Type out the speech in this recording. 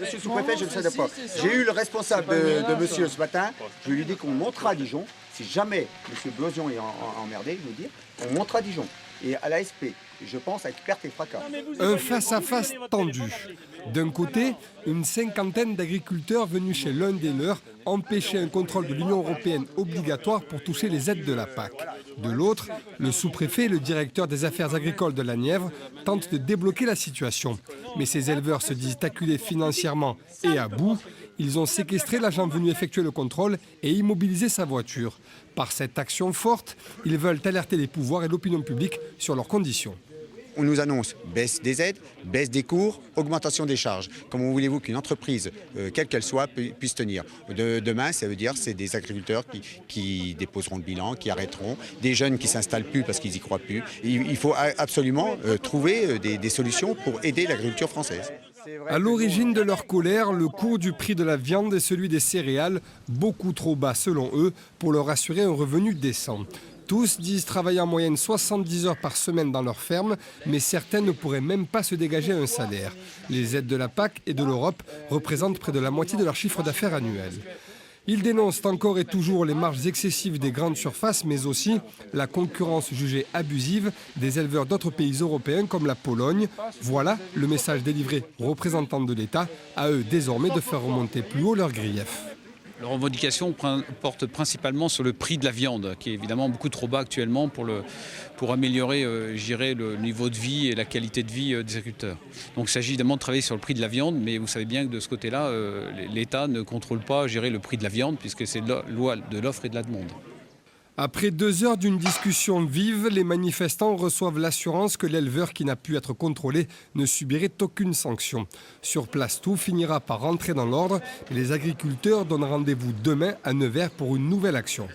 Monsieur le sous-préfet, je ne sais pas. J'ai eu le responsable de monsieur ce matin. Je lui ai dit qu'on montera à Dijon. Si jamais monsieur Blosion est emmerdé, je veux dire, on montera à Dijon. Et à l'ASP, je pense avec perte et fracas. Un face-à-face tendu. D'un côté, une cinquantaine d'agriculteurs venus chez l'un des leurs empêcher un contrôle de l'Union européenne obligatoire pour toucher les aides de la PAC. De l'autre, le sous-préfet et le directeur des affaires agricoles de la Nièvre tentent de débloquer la situation. Mais ces éleveurs se disent acculés financièrement et à bout. Ils ont séquestré l'agent venu effectuer le contrôle et immobilisé sa voiture. Par cette action forte, ils veulent alerter les pouvoirs et l'opinion publique sur leurs conditions. On nous annonce baisse des aides, baisse des cours, augmentation des charges. Comment voulez-vous qu'une entreprise, quelle qu'elle soit, puisse tenir? Demain, ça veut dire que c'est des agriculteurs qui déposeront le bilan, qui arrêteront, des jeunes qui ne s'installent plus parce qu'ils n'y croient plus. Il faut absolument trouver des solutions pour aider l'agriculture française. À l'origine de leur colère, le cours du prix de la viande et celui des céréales, beaucoup trop bas selon eux, pour leur assurer un revenu décent. Tous disent travailler en moyenne 70 heures par semaine dans leur ferme, mais certains ne pourraient même pas se dégager un salaire. Les aides de la PAC et de l'Europe représentent près de la moitié de leur chiffre d'affaires annuel. Ils dénoncent encore et toujours les marges excessives des grandes surfaces, mais aussi la concurrence jugée abusive des éleveurs d'autres pays européens comme la Pologne. Voilà le message délivré aux représentants de l'État, à eux désormais de faire remonter plus haut leurs griefs. La revendication porte principalement sur le prix de la viande, qui est évidemment beaucoup trop bas actuellement pour améliorer le niveau de vie et la qualité de vie des agriculteurs. Donc il s'agit évidemment de travailler sur le prix de la viande, mais vous savez bien que de ce côté-là, l'État ne contrôle pas le prix de la viande, puisque c'est la loi de l'offre et de la demande. Après 2 heures d'une discussion vive, les manifestants reçoivent l'assurance que l'éleveur qui n'a pu être contrôlé ne subirait aucune sanction. Sur place, tout finira par rentrer dans l'ordre et les agriculteurs donnent rendez-vous demain à Nevers pour une nouvelle action.